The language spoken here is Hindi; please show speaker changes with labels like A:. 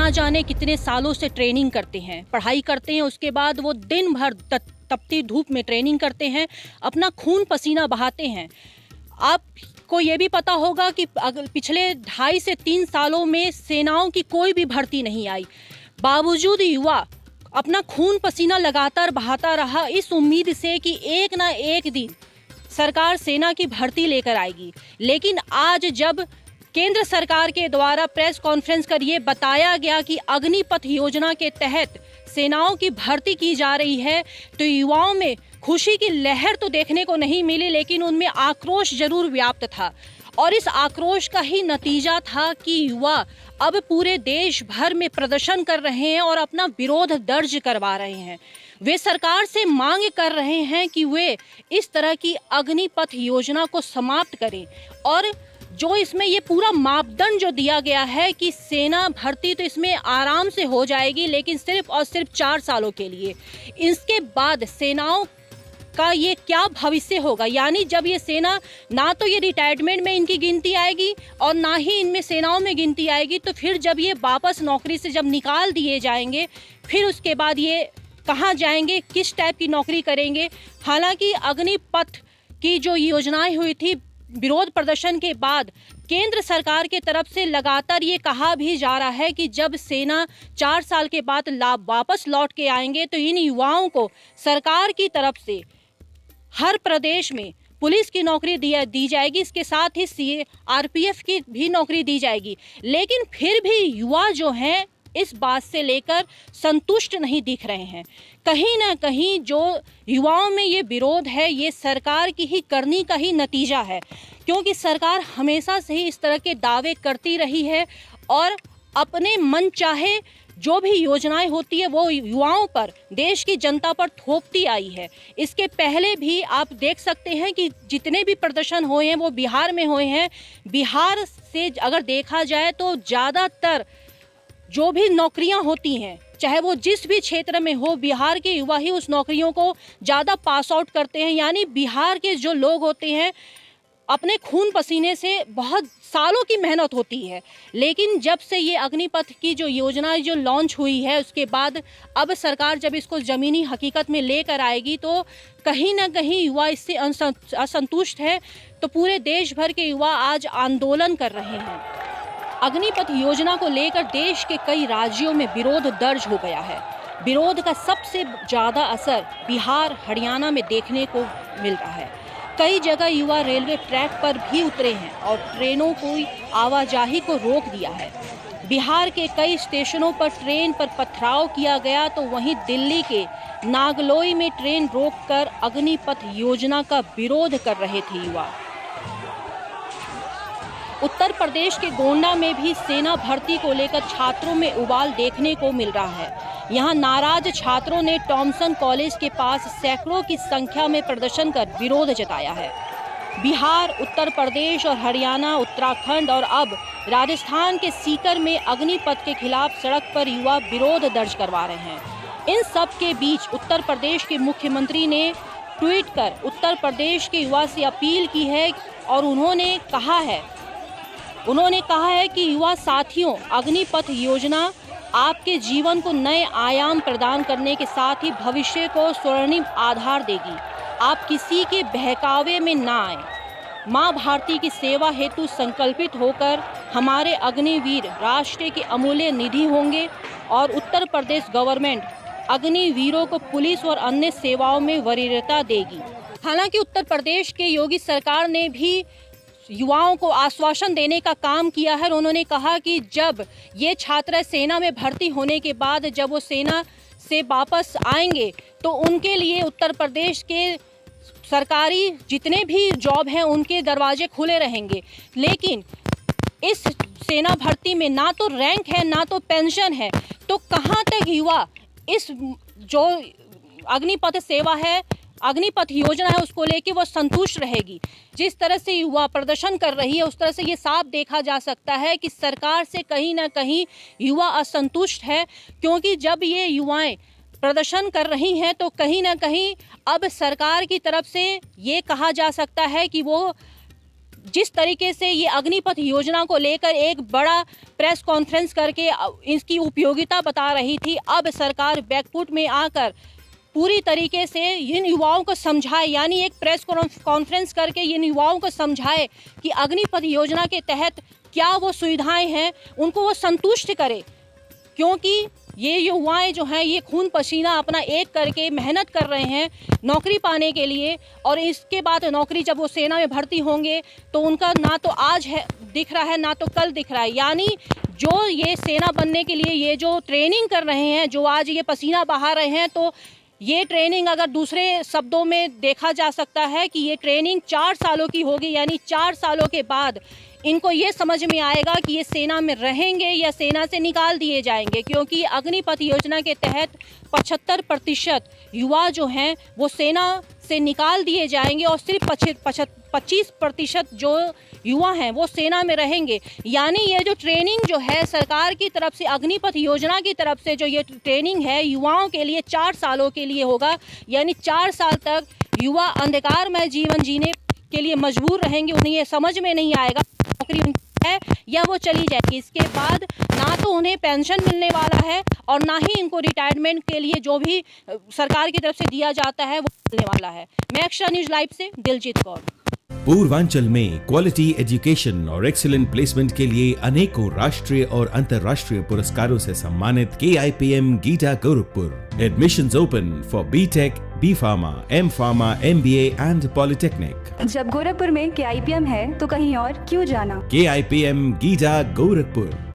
A: ना जाने कितने सालों से ट्रेनिंग करते हैं, पढ़ाई करते हैं, उसके बाद वो दिन भर तपती धूप में ट्रेनिंग करते हैं, अपना खून पसीना बहाते हैं। आपको ये भी पता होगा कि पिछले 2.5 से 3 सालों में सेनाओं की कोई भी भर्ती नहीं आई, बावजूद युवा अपना खून पसीना लगातार बहाता रहा इस उम्मीद से कि एक ना एक दिन सरकार सेना की भर्ती लेकर आएगी। लेकिन आज जब केंद्र सरकार के द्वारा प्रेस कॉन्फ्रेंस कर ये बताया गया कि अग्निपथ योजना के तहत सेनाओं की भर्ती की जा रही है, तो युवाओं में खुशी की लहर तो देखने को नहीं मिली, लेकिन उनमें आक्रोश जरूर व्याप्त था। और इस आक्रोश का ही नतीजा था कि युवा अब पूरे देश भर में प्रदर्शन कर रहे हैं और अपना विरोध दर्ज करवा रहे हैं। वे सरकार से मांग कर रहे हैं कि वे इस तरह की अग्निपथ योजना को समाप्त करें, और जो इसमें ये पूरा मापदंड जो दिया गया है कि सेना भर्ती तो इसमें आराम से हो जाएगी, लेकिन सिर्फ और सिर्फ 4 सालों के लिए। इसके बाद सेनाओं का ये क्या भविष्य होगा, यानी जब ये सेना ना तो ये रिटायरमेंट में इनकी गिनती आएगी और ना ही इनमें सेनाओं में गिनती आएगी, तो फिर जब ये वापस नौकरी से जब निकाल दिए जाएंगे, फिर उसके बाद ये कहाँ जाएंगे, किस टाइप की नौकरी करेंगे। हालांकि अग्निपथ की जो योजनाएं हुई थी विरोध प्रदर्शन के बाद, केंद्र सरकार के तरफ से लगातार ये कहा भी जा रहा है कि जब सेना 4 साल के बाद वापस लौट के आएंगे तो इन युवाओं को सरकार की तरफ से हर प्रदेश में पुलिस की नौकरी दी जाएगी, इसके साथ ही CRPF की भी नौकरी दी जाएगी। लेकिन फिर भी युवा जो हैं इस बात से लेकर संतुष्ट नहीं दिख रहे हैं। कहीं ना कहीं जो युवाओं में ये विरोध है, ये सरकार की ही करनी का ही नतीजा है, क्योंकि सरकार हमेशा से ही इस तरह के दावे करती रही है और अपने मन चाहे जो भी योजनाएं होती है वो युवाओं पर, देश की जनता पर थोपती आई है। इसके पहले भी आप देख सकते हैं कि जितने भी प्रदर्शन हुए हैं वो बिहार में हुए हैं। बिहार से अगर देखा जाए तो ज़्यादातर जो भी नौकरियां होती हैं, चाहे वो जिस भी क्षेत्र में हो, बिहार के युवा ही उस नौकरियों को ज़्यादा पास आउट करते हैं। यानी बिहार के जो लोग होते हैं अपने खून पसीने से बहुत सालों की मेहनत होती है। लेकिन जब से ये अग्निपथ की जो योजना जो लॉन्च हुई है, उसके बाद अब सरकार जब इसको ज़मीनी हकीकत में लेकर आएगी तो कहीं ना कहीं युवा इससे असंतुष्ट है। तो पूरे देश भर के युवा आज आंदोलन कर रहे हैं। अग्निपथ योजना को लेकर देश के कई राज्यों में विरोध दर्ज हो गया है। विरोध का सबसे ज़्यादा असर बिहार, हरियाणा में देखने को मिल रहा है। कई जगह युवा रेलवे ट्रैक पर भी उतरे हैं और ट्रेनों की आवाजाही को रोक दिया है। बिहार के कई स्टेशनों पर ट्रेन पर पथराव किया गया, तो वहीं दिल्ली के नागलोई में ट्रेन रोककर अग्निपथ योजना का विरोध कर रहे थे युवा। उत्तर प्रदेश के गोंडा में भी सेना भर्ती को लेकर छात्रों में उबाल देखने को मिल रहा है। यहां नाराज छात्रों ने टॉमसन कॉलेज के पास सैकड़ों की संख्या में प्रदर्शन कर विरोध जताया है। बिहार, उत्तर प्रदेश और हरियाणा, उत्तराखंड और अब राजस्थान के सीकर में अग्निपथ के खिलाफ सड़क पर युवा विरोध दर्ज करवा रहे हैं। इन सब के बीच उत्तर प्रदेश के मुख्यमंत्री ने ट्वीट कर उत्तर प्रदेश के युवा से अपील की है और उन्होंने कहा है कि युवा साथियों, अग्निपथ योजना आपके जीवन को नए आयाम प्रदान करने के साथ ही भविष्य को स्वर्णिम आधार देगी। आप किसी के बहकावे में ना आए। माँ भारती की सेवा हेतु संकल्पित होकर हमारे अग्निवीर राष्ट्र के अमूल्य निधि होंगे और उत्तर प्रदेश गवर्नमेंट अग्निवीरों को पुलिस और अन्य सेवाओं में वरीयता देगी। हालांकि उत्तर प्रदेश के योगी सरकार ने भी युवाओं को आश्वासन देने का काम किया है। उन्होंने कहा कि जब ये छात्र सेना में भर्ती होने के बाद जब वो सेना से वापस आएंगे तो उनके लिए उत्तर प्रदेश के सरकारी जितने भी जॉब हैं उनके दरवाजे खुले रहेंगे। लेकिन इस सेना भर्ती में ना तो रैंक है ना तो पेंशन है, तो कहाँ तक युवा इस जो अग्निपथ सेवा है, अग्निपथ योजना है, उसको लेके वो संतुष्ट रहेगी। जिस तरह से युवा प्रदर्शन कर रही है उस तरह से ये साफ देखा जा सकता है कि सरकार से कहीं ना कहीं युवा असंतुष्ट है, क्योंकि जब ये युवाएं प्रदर्शन कर रही हैं तो कहीं ना कहीं अब सरकार की तरफ से ये कहा जा सकता है कि वो जिस तरीके से ये अग्निपथ योजना को लेकर एक बड़ा प्रेस कॉन्फ्रेंस करके इसकी उपयोगिता बता रही थी, अब सरकार बैकफुट में आकर पूरी तरीके से इन युवाओं को समझाए, यानी एक प्रेस कॉन्फ्रेंस करके इन युवाओं को समझाए कि अग्निपथ योजना के तहत क्या वो सुविधाएं हैं, उनको वो संतुष्ट करे। क्योंकि ये युवाएं जो हैं ये खून पसीना अपना एक करके मेहनत कर रहे हैं नौकरी पाने के लिए, और इसके बाद नौकरी जब वो सेना में भर्ती होंगे तो उनका ना तो आज है दिख रहा है ना तो कल दिख रहा है। यानी जो ये सेना बनने के लिए ये जो ट्रेनिंग कर रहे हैं, जो आज ये पसीना बहा रहे हैं, तो ये ट्रेनिंग अगर दूसरे शब्दों में देखा जा सकता है कि ये ट्रेनिंग 4 सालों की होगी। यानी 4 सालों के बाद इनको ये समझ में आएगा कि ये सेना में रहेंगे या सेना से निकाल दिए जाएंगे। क्योंकि अग्निपथ योजना के तहत 75% युवा जो हैं वो सेना से निकाल दिए जाएंगे और सिर्फ 25% जो युवा हैं वो सेना में रहेंगे। यानी ये जो ट्रेनिंग जो है सरकार की तरफ से, अग्निपथ योजना की तरफ से जो ये ट्रेनिंग है युवाओं के लिए 4 सालों के लिए होगा। यानी 4 साल तक युवा अंधकारमय जीवन जीने के लिए मजबूर रहेंगे। उन्हें ये समझ में नहीं आएगा नौकरी उनकी है या वो चली जाएगी। इसके बाद ना तो उन्हें पेंशन मिलने वाला है और ना ही इनको रिटायरमेंट के लिए जो भी सरकार की तरफ से दिया जाता है वो मिलने वाला है। मैं एक्स्ट्रा न्यूज लाइव से दिलजीत कौर।
B: पूर्वांचल में क्वालिटी एजुकेशन और एक्सीलेंट प्लेसमेंट के लिए अनेकों राष्ट्रीय और अंतर्राष्ट्रीय पुरस्कारों से सम्मानित KIPM गीटा Gorakhpur. Admissions open for BTech, B Pharma, M Pharma, MBA and Polytechnic।
C: जब गोरखपुर में KIPM है तो कहीं और क्यों जाना।
B: KIPM गीटा गोरखपुर।